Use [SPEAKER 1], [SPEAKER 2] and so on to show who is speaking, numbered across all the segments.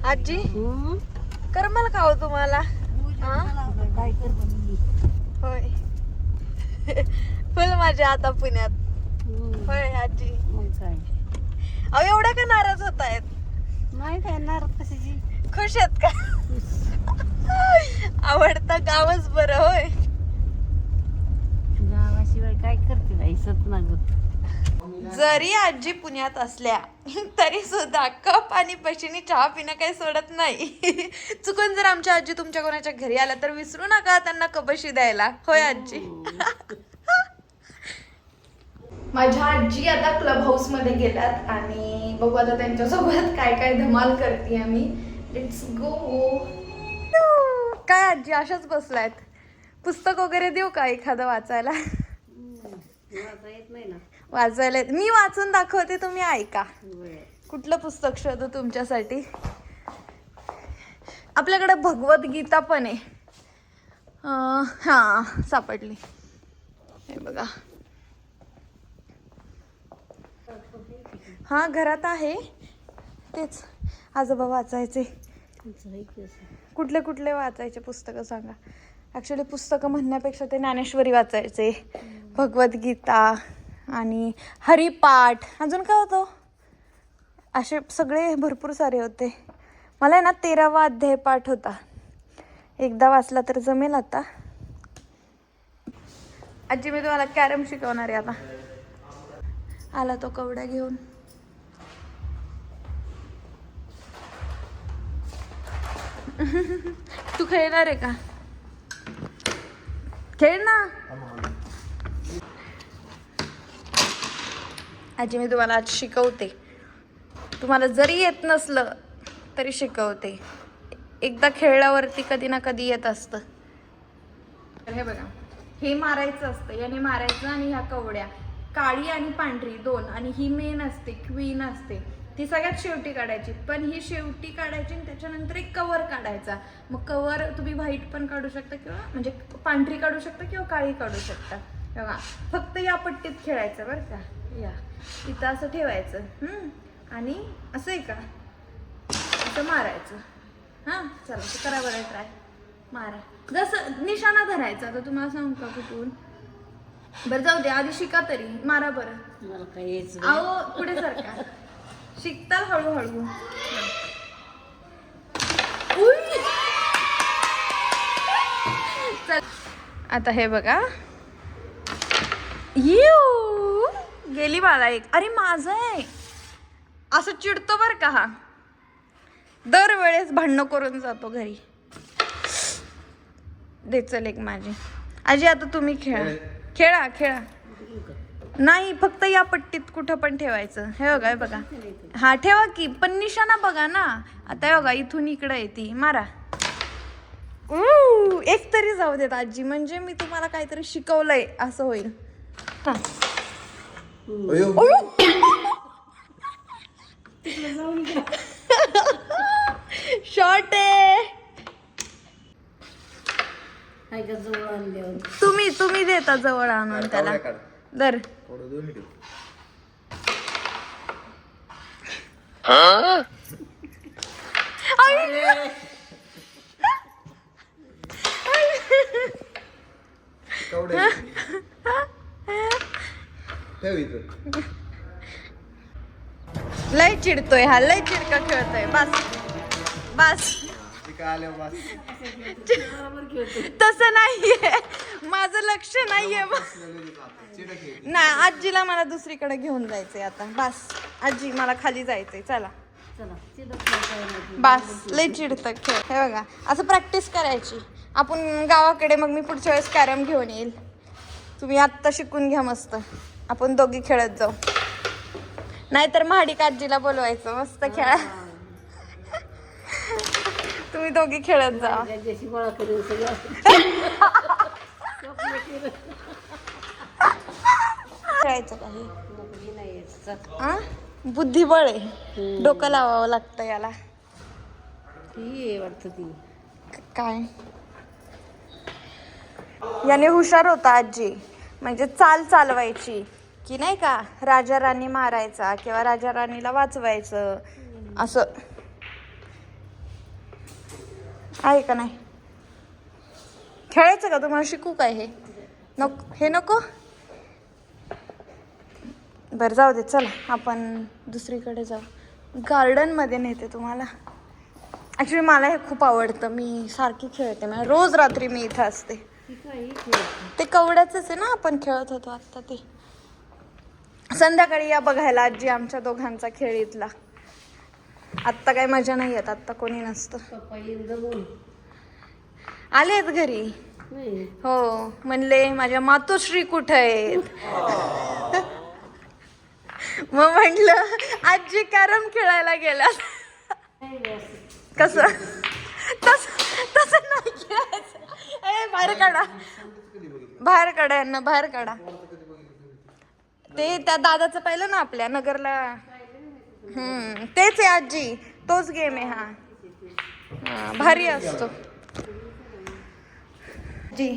[SPEAKER 1] आजी करमल का हो तुम्हाला?
[SPEAKER 2] काय कर
[SPEAKER 1] होय. फुल माझ्या आता पुण्यात. होय आजी.
[SPEAKER 2] मग काय
[SPEAKER 1] अहो एवढ्या का नाराज होत आहेत?
[SPEAKER 2] नाही काय नाराज कशाची.
[SPEAKER 1] खुश आहेत का? आवडतं गावच बरं. होय
[SPEAKER 2] गावाशिवाय काय करते बाई सतनागत.
[SPEAKER 1] जरी आजी पुण्यात असल्या तरी सुद्धा कप आणि पशीनी चहा पिणं काही सोडत नाही. चुकून जर आमच्या आजी तुमच्या कोणाच्या घरी आल्या तर विसरू नका त्यांना कपशी द्यायला. होय आजी. माझ्या आजी आता क्लब हाऊस मध्ये गेल्यात आणि बघू आता त्यांच्यासोबत काय काय धमाल करते आम्ही. Let's go. काय आजी अशाच बसलायत? पुस्तक वगैरे देऊ का एखादं वाचायला?
[SPEAKER 2] येत नाही ना
[SPEAKER 1] वाचायला मी वाचून दाखवते, तुम्ही ऐका. कुठलं पुस्तक शोधू तुमच्यासाठी? आपल्याकडे भगवद्गीता पण आहे. हा सापडली. हे बघा. हा घरात आहे. तेच आजोबा वाचायचे. कुठले कुठले वाचायचे पुस्तकं सांगा? ॲक्च्युली पुस्तकं म्हणण्यापेक्षा ते ज्ञानेश्वरी वाचायचे, भगवद्गीता आणि हरिपाठ. अजून काय होतं? असे सगळे भरपूर सारे होते. मला आहे ना 13वा अध्याय पाठ होता. एकदा वाचला तर जमेल आता. आजी मी तुम्हाला कॅरम शिकवणार आहे आता. आला तो कवड्या घेऊन. तू खेळणार आहे का? खेळ ना. आजी मी तुम्हाला आज शिकवते. तुम्हाला जरी येत नसलं तरी शिकवते. एकदा खेळल्यावरती कधी ना कधी येत असतं. हे बघा, हे मारायचं असतं, याने मारायचं आणि ह्या कवड्या काळी आणि पांढरी दोन, आणि ही मेन असते, क्वीन असते, ती सगळ्यात शेवटी काढायची. पण ही शेवटी काढायची आणि त्याच्यानंतर एक कवर काढायचा. मग कवर तुम्ही व्हाईट पण काढू शकता किंवा म्हणजे पांढरी काढू शकता किंवा काळी काढू शकता. बघा फक्त या पट्टीत खेळायचं बरं का. या इथं असं ठेवायचं आणि असं आहे का असं मारायचं. हां चला करा बरं ट्राय. मारा. जसं निशाणा धरायचा. आता तुम्हाला सांगू का कुठून? बरं जाऊ दे, आधी शिका तरी. मारा बरं.
[SPEAKER 2] मला काय यायचं.
[SPEAKER 1] अहो पुढे सरका. शिकता हळूहळू. चल आता हे बघा. गेली मला एक. अरे माझं आहे. असं चिडतो बर का हा. दरवेळेस भांडणं करून जातो घरी. दे चल एक माझी. आजी आता तुम्ही खेळा. खेळा खेळा. नाही फक्त या पट्टीत कुठं पण ठेवायचं. हे बघा, हे बघा. हा ठेवा की, पण निशाणा बघा ना. आता बघा इथून इकडे येते. मारा. एक तरी जाऊ देत आजी, म्हणजे मी तुम्हाला काहीतरी शिकवलंय असं होईल. हा शॉर्ट आहे.
[SPEAKER 2] जवळ आणल्यावर
[SPEAKER 1] तुम्ही देता जवळ आणून त्याला. दर लय चिडतोय हा. लय चिडका खेळतोय. बस बस. तसं नाहीये, माझं लक्ष नाहीये. ना आजीला मला दुसरीकडे घेऊन जायचंय आता. बस आजी मला खाली जायचंय. चला बस. लय चिडतं खेळ. हे बघा असं प्रॅक्टिस करायची आपण गावाकडे. मग मी पुढच्या वेळेस कॅरम घेऊन येईल. तुम्ही आत्ता शिकून घ्या मस्त. आपण दोघी खेळत जाऊ. नाहीतर महाडिक आजीला बोलवायचं. मस्त खेळा. तुम्ही दोघी खेळत जा. खेळायचं काही बुद्धिबळ आहे. डोकं लावावं लागतं याला.
[SPEAKER 2] वाटत ती
[SPEAKER 1] काय याने हुशार होता आजी. म्हणजे चाल चालवायची की नाही का, राजा राणी मारायचा किंवा राजा राणीला वाचवायचं असं. आहे का नाही? खेळायचं का तुम्हाला? शिकू काय हे? नको, हे नको. बरं जाऊ दे, चला आपण दुसरीकडे जाऊ. गार्डनमध्ये नेते तुम्हाला. ॲक्च्युली मला हे खूप आवडतं, मी सारखी खेळते. म्हणजे रोज रात्री मी इथं असते. ते कवड्याचंच आहे ना, आपण खेळत होतो आत्ता ते. संध्याकाळी या बघायला आजी आमच्या दोघांचा खेळ इथला. आत्ता काही मजा नाही येत, आत्ता कोणी नसतं. आलेत घरी. हो, म्हणले माझ्या मातोश्री कुठे आहेत. मग म्हटलं आजी कॅरम खेळायला गेल्यात. कसं तसं नाही खेळायचं. बाहेर काढा, बाहेर काढा यांना, बाहेर काढा. ते त्या दादाचं पाहिलं ना आपल्या नगरला. तेच आहे आजी, तोच गेम आहे हा. भारी असतो. जी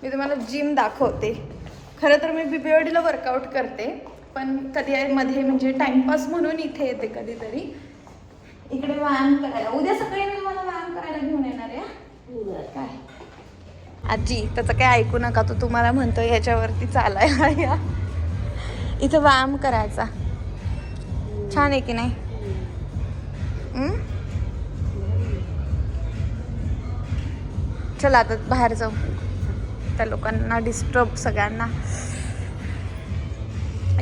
[SPEAKER 1] मी तुम्हाला जिम दाखवते. खरं तर मी BBOD वर्कआउट करते, पण कधी मध्ये म्हणजे टाइमपास म्हणून इथे येते कधीतरी. इकडे व्यायाम करायला. उद्या सकाळी मी मला व्यायाम करायला घेऊन येणार आहे. काय आजी त्याचं काय ऐकू नका, तो तुम्हाला म्हणतोय ह्याच्यावरती चालायला या. इथं व्यायाम करायचा. छान आहे की नाही? चला आता बाहेर जाऊ, त्या लोकांना डिस्टर्ब सगळ्यांना.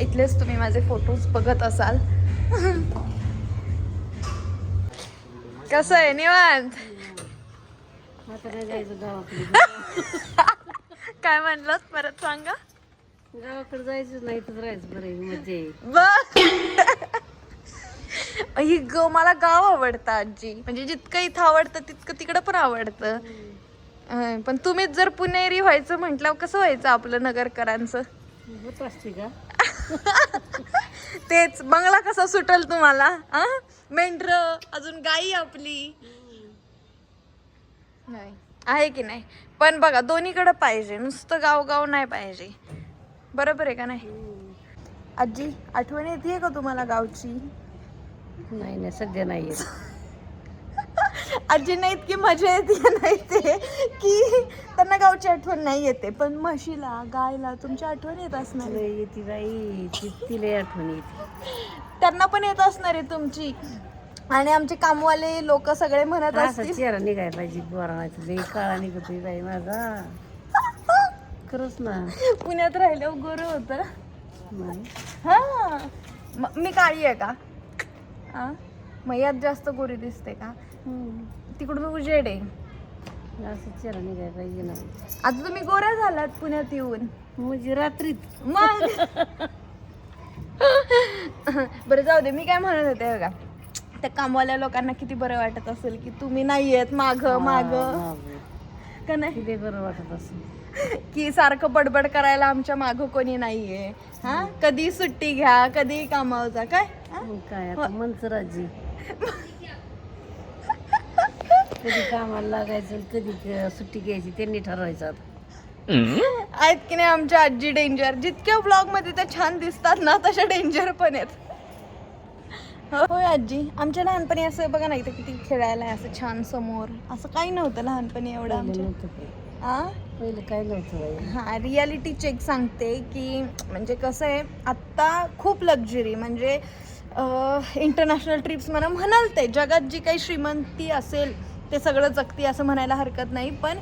[SPEAKER 1] इथलेच तुम्ही माझे फोटोज बघत असाल. कसं आहे निवांत? काय म्हणलं परत सांगा.
[SPEAKER 2] गावाकडे जायचं नाही तर राहायचं बरं, मजे.
[SPEAKER 1] ही मला गाव आवडतं आजी. म्हणजे जितकं इथं आवडतं तितकं तिकडं पण आवडतं. पण तुम्हीच जर पुणेरी व्हायचं म्हटल्यावर कसं व्हायचं आपलं नगरकरांचं?
[SPEAKER 2] होत असते का?
[SPEAKER 1] तेच, बंगला कसा सुटल तुम्हाला? मेंढर, अजून गाई आपली नाही आहे की नाही? पण बघा दोन्हीकडे पाहिजे, नुसतं गाव नाही पाहिजे. बरोबर आहे का नाही? आजी आठवण येते का तुम्हाला गावची?
[SPEAKER 2] नाही सध्या नाही येत.
[SPEAKER 1] आजींना इतकी मजा येते नाही ते की त्यांना गावची आठवण नाही येते, पण म्हशीला गायला तुमची आठवण येत असणार.
[SPEAKER 2] येते बाई, तिला आठवण येते.
[SPEAKER 1] त्यांना पण येत असणार आहे तुमची. आणि आमचे कामवाले लोक सगळे म्हणत असतील
[SPEAKER 2] चेहरा निघाय पाहिजे, बोरायचं काळा निघतोय बाई माझा. खरंच ना,
[SPEAKER 1] पुण्यात राहिल्यावर गोरं होतं. हा मी काळी आहे का? मग यात जास्त गोरी दिसते का? तिकडून उजेड आहे.
[SPEAKER 2] असं चेहरा निघाय पाहिजे ना.
[SPEAKER 1] आता तुम्ही गोऱ्या झालात पुण्यात येऊन.
[SPEAKER 2] म्हणजे रात्रीत
[SPEAKER 1] मग बरं जाऊ दे. मी काय म्हणत होते बघा, त्या कामवाल्या लोकांना किती बरं वाटत असेल की तुम्ही नाही येत माग का नाही?
[SPEAKER 2] किती बरं वाटत असेल
[SPEAKER 1] की सारखं बडबड करायला आमच्या माग कोणी नाहीये. हा, कधी सुट्टी घ्या, कधी कामावर जा. काय
[SPEAKER 2] आता मनसराजी कधी कामाला लागायचं, कधी सुट्टी घ्यायची त्यांनी ठरवायचं.
[SPEAKER 1] आहेत की नाही आमच्या आजी डेंजर. जितक्या ब्लॉग मध्ये त्या छान दिसतात ना, तशा डेंजर पण आहेत. होय आजी, आमच्या लहानपणी असं बघा ना, इथं किती खेळायला असं छान समोर. असं काही नव्हतं लहानपणी एवढं आमच्या.
[SPEAKER 2] पहिलं काय नव्हतं.
[SPEAKER 1] हा, रियालिटी चेक सांगते की म्हणजे कसं आहे आत्ता खूप लक्झरी. म्हणजे इंटरनॅशनल ट्रिप्स म्हणाल ते जगात जी काही श्रीमंती असेल ते सगळं जगती असं म्हणायला हरकत नाही. पण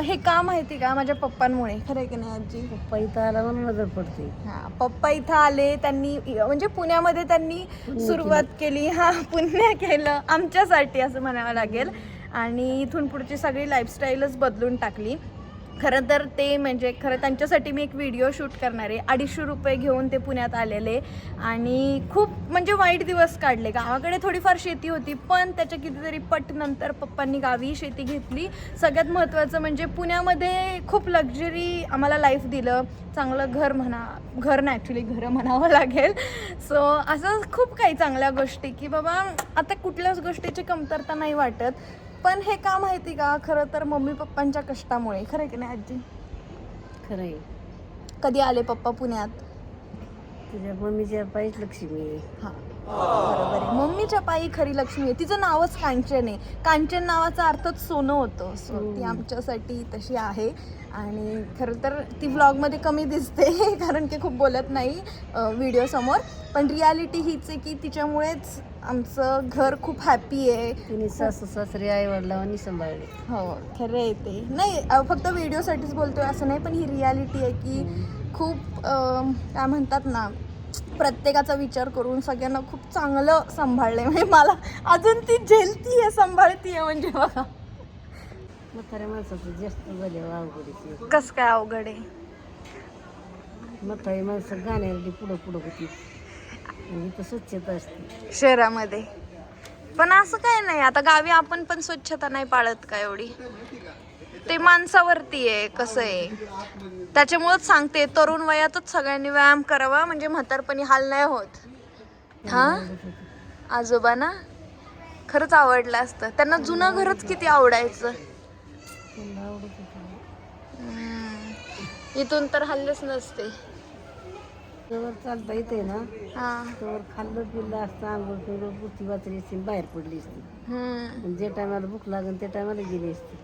[SPEAKER 1] हे का माहिती का? माझ्या पप्पांमुळे. खरं आहे की नाही आजी?
[SPEAKER 2] पप्पा इथं आला म्हणून नजर पडते.
[SPEAKER 1] हा, पप्पा इथं आले, त्यांनी म्हणजे पुण्यामध्ये त्यांनी सुरुवात केली. हा, पुण्य केलं आमच्यासाठी असं म्हणावं लागेल. आणि इथून पुढची सगळी लाईफस्टाईलच बदलून टाकली. खरं तर ते म्हणजे खरं त्यांच्यासाठी मी एक व्हिडिओ शूट करणार आहे. 250 रुपये घेऊन ते पुण्यात आलेले आणि खूप म्हणजे वाईट दिवस काढले. गावाकडे थोडीफार शेती होती, पण त्याच्या कितीतरी पट नंतर पप्पांनी गावी शेती घेतली. सगळ्यात महत्त्वाचं म्हणजे पुण्यामध्ये खूप लक्झरी आम्हाला लाईफ दिलं. चांगलं घर म्हणा, घर नाही ॲक्च्युली घरं म्हणावं लागेल. सो असं खूप काही चांगल्या गोष्टी की बाबा आता कुठल्याच गोष्टीची कमतरता नाही वाटत. पण हे का माहिती का? खरं तर मम्मी पप्पांच्या कष्टामुळे. खरं आहे की नाही आजी?
[SPEAKER 2] खरं आहे.
[SPEAKER 1] कधी आले पप्पा पुण्यात?
[SPEAKER 2] तुझ्या मम्मीच्या पायीच लक्ष्मी.
[SPEAKER 1] हां, बरोबर आहे. मम्मीच्या पायी खरी लक्ष्मी आहे. तिचं नावच कांचन आहे. कांचन नावाचा अर्थच सोनं होतं. सो ती आमच्यासाठी तशी आहे. आणि खरं तर ती व्लॉगमध्ये कमी दिसते कारण की खूप बोलत नाही व्हिडिओसमोर. पण रियालिटी हीच आहे की तिच्यामुळेच आमचं घर खूप हॅपी आहे.
[SPEAKER 2] तिने सासू सासरे आई वडिलांनी सांभाळले.
[SPEAKER 1] हो खरं आहे ते. नाही फक्त व्हिडिओसाठीच बोलतोय असं नाही, पण ही रियालिटी आहे की खूप काय म्हणतात ना, प्रत्येकाचा विचार करून सगळ्यांना खूप चांगलं सांभाळलंय. म्हणजे मला अजून ती झेलतीये, सांभाळतीये म्हणजे बघा.
[SPEAKER 2] म्हाताऱ्या माणसाचं जास्त झाले अवघडीची.
[SPEAKER 1] कस काय अवघड आहे?
[SPEAKER 2] म्हातारी माणसं गाण्यासाठी पुढं पुढं होती आणि इथं स्वच्छता असते
[SPEAKER 1] शहरामध्ये. पण असं काय नाही, आता गावी आपण पण स्वच्छता नाही पाळत का एवढी? ते माणसावरती आहे कसं आहे. त्याच्यामुळेच सांगते तरुण वयातच सगळ्यांनी व्यायाम करावा, म्हणजे म्हातारपणी हाल नाही होत. हा आजोबा ना खरंच आवडलं असतं त्यांना. जुनं घरच किती आवडायचं.
[SPEAKER 2] त्यांना आवडत होतं.
[SPEAKER 1] इथून तर हल्लेच नसते.
[SPEAKER 2] जवळ चालता येते ना
[SPEAKER 1] हा
[SPEAKER 2] तर खाल्लं पिल्लं असतं, आंघोळ पिंघोळ बुती वाचली असते, बाहेर पडली असते.
[SPEAKER 1] हम्म.
[SPEAKER 2] जे टायमाला भूक लागेल त्या टायमाला गेली असते.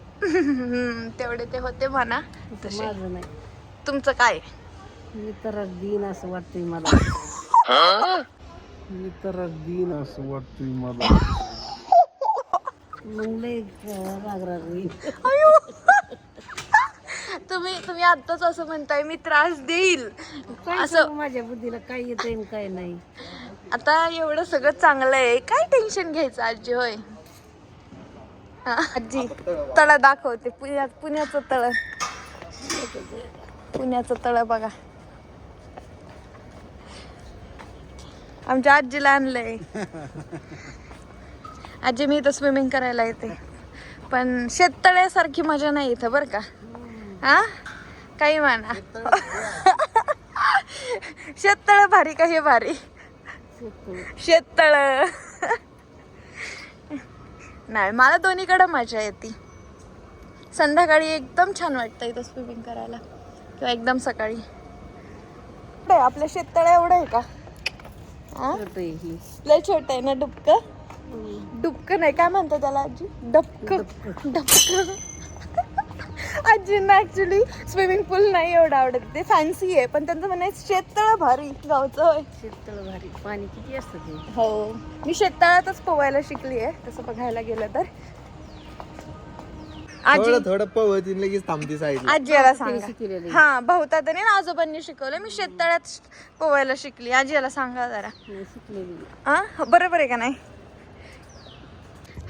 [SPEAKER 1] तेवढे ते होते म्हणा.
[SPEAKER 2] तसं माझं नाही.
[SPEAKER 1] तुमचं काय?
[SPEAKER 2] मी तर दिन असं वाटतंय मला.
[SPEAKER 3] मी तर दिन असं वाटतंय मला.
[SPEAKER 2] मग लय रागराग होईल.
[SPEAKER 1] तुम्ही आत्ताच असं म्हणताय मी त्रास देईल
[SPEAKER 2] काय
[SPEAKER 1] असं.
[SPEAKER 2] सांगू माझ्या बुद्धीला काय येतंय आणि काय नाही.
[SPEAKER 1] आता एवढं सगळं चांगलं आहे, काय टेन्शन घ्यायचं आजी. होय हा, आजी तळ दाखवते. पुण्याचं तळ. पुण्याचं तळ बघा. आमच्या आजीला आणलंय. आजी मी इथं स्विमिंग करायला येते, पण शेततळ्यासारखी मजा नाही इथं बरं का. हा काही म्हणा. शेततळ भारी का हे भारी? शेततळ नाही, मला दोन्हीकडे मजा येते. संध्याकाळी एकदम छान वाटतं इथं स्विमिंग करायला, किंवा एकदम सकाळी. आपल्या शेततळ्या एवढं आहे का? लय छोट आहे ना. डुबक नाही, काय म्हणतो त्याला आजी? डबक. आजींना ऍक्च्युली स्विमिंग पूल नाही एवढं आवडत, ते फॅन्सी आहे. पण त्यांचं म्हणायचं शेततळ भारी गावचं. होय
[SPEAKER 2] शेततळ भारी. पाणी किती असतं ते.
[SPEAKER 1] हो, मी शेततळ्यातच पोवायला शिकली आहे तसं बघायला गेलं तर. आजी
[SPEAKER 3] थोडं पवतीन लगेच थांबती साईड.
[SPEAKER 1] आजीला सांगा.
[SPEAKER 2] शिकलेलं आहे.
[SPEAKER 1] हा भाऊतात्याने ना आजोबांनी शिकवलं. मी शेततळ्यात पोवायला शिकली. आजीला सांगा जरा.
[SPEAKER 2] नाही शिकलेली.
[SPEAKER 1] हा बरोबर आहे का नाही?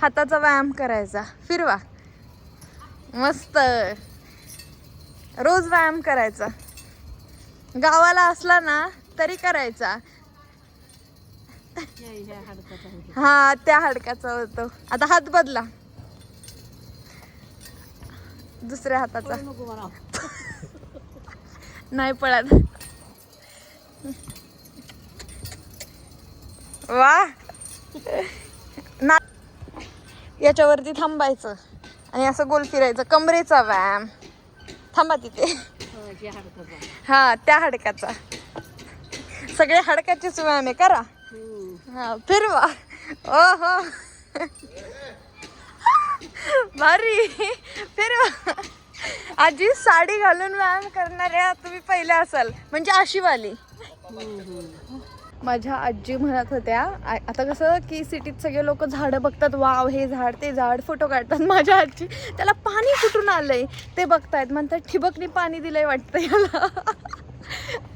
[SPEAKER 1] हाताचा व्यायाम करायचा, फिरवा मस्त. रोज व्यायाम करायचा. गावाला असला ना तरी करायचा.
[SPEAKER 2] ह्या हाडकाचा होते.
[SPEAKER 1] हा त्या हाडकाचा होतो. आता हात बदला, दुसऱ्या हाताचा.
[SPEAKER 2] नको म्हणा.
[SPEAKER 1] नाही पळत. वा ना. याच्यावरती थांबायचं आणि असं गोल फिरायचं. कमरेचा व्यायाम. थांबा तिथे.
[SPEAKER 2] ह्या हाडकाचा.
[SPEAKER 1] हा त्या हाडकाचा. सगळे हाडकाचेच व्यायाम आहे, करा. हा फिरवा. ओ हो भारी. फिरवा. आजी साडी घालून व्यायाम करणाऱ्या तुम्ही पहिल्या असाल, म्हणजे अशी वाली. माझ्या आजी म्हणत होत्या, आता कसं की सिटीत सगळे लोक झाडं बघतात, वाव हे झाड ते झाड, फोटो काढतात. माझ्या आजी त्याला पाणी कुठून आलंय ते बघतायत, म्हणतात ठिबकनी पाणी दिलंय वाटतं याला.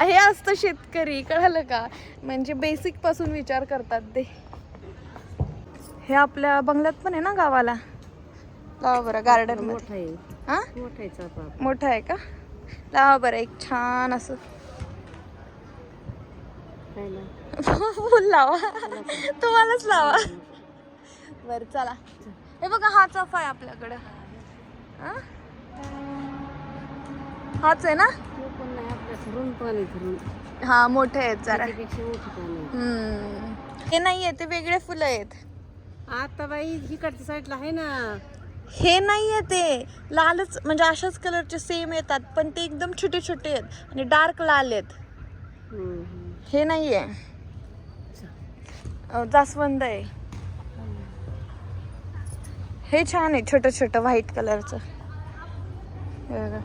[SPEAKER 1] हे असतं शेतकरी, कळालं का? म्हणजे बेसिक पासून विचार करतात ते. हे आपल्या बंगल्यात पण आहे ना गावाला. लावा बरं गार्डन मध्ये.
[SPEAKER 2] मोठा आहे.
[SPEAKER 1] हा
[SPEAKER 2] मोठा आहे चाफा.
[SPEAKER 1] मोठा आहे का? लावा बरं एक छान असं
[SPEAKER 2] काय ना.
[SPEAKER 1] फुल लावा. तुम्हालाच लावा. बरं चला. हे बघा हा चाफा आहे आपल्याकडं. हाच आहे ना?
[SPEAKER 2] तो पण नाही आपल्या धरून पाणी धरून.
[SPEAKER 1] हा मोठे आहेत जरा.
[SPEAKER 2] त्याच्यापेक्षा मोठी पाणी आहे.
[SPEAKER 1] हे नाहीये, ते वेगळे फुलं आहेत.
[SPEAKER 2] आता बाई इकडच्या साईडला आहे ना.
[SPEAKER 1] हे नाहीये, ते लालच, म्हणजे अशाच कलरचे सेम येतात, पण ते एकदम छोटे छोटे आहेत आणि डार्क लाल आहेत. हे नाहीये. जास्वंद आहे. हे छान आहे, छोटं छोटं व्हाईट कलरचं. हे बघा.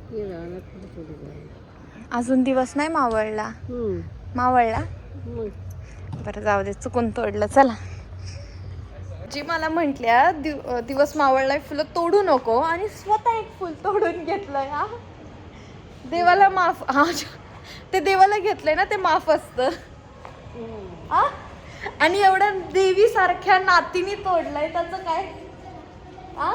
[SPEAKER 2] हे झालं थोडं थोडं झालं.
[SPEAKER 1] अजून दिवस नाही मावळला. मावळला बरं, जाऊ दे, चुकून तोडलं. चला. जी मला म्हटल्या दिवस मावळलाय, फुलं तोडू नको, आणि स्वतः एक फुल तोडून घेतलंय. हा, देवाला माफ. हा, ते देवाला घेतलंय ना, ते माफ असतं. हा, आणि एवढ्या देवी सारख्या नातीने तोडलंय, त्याचं काय? आ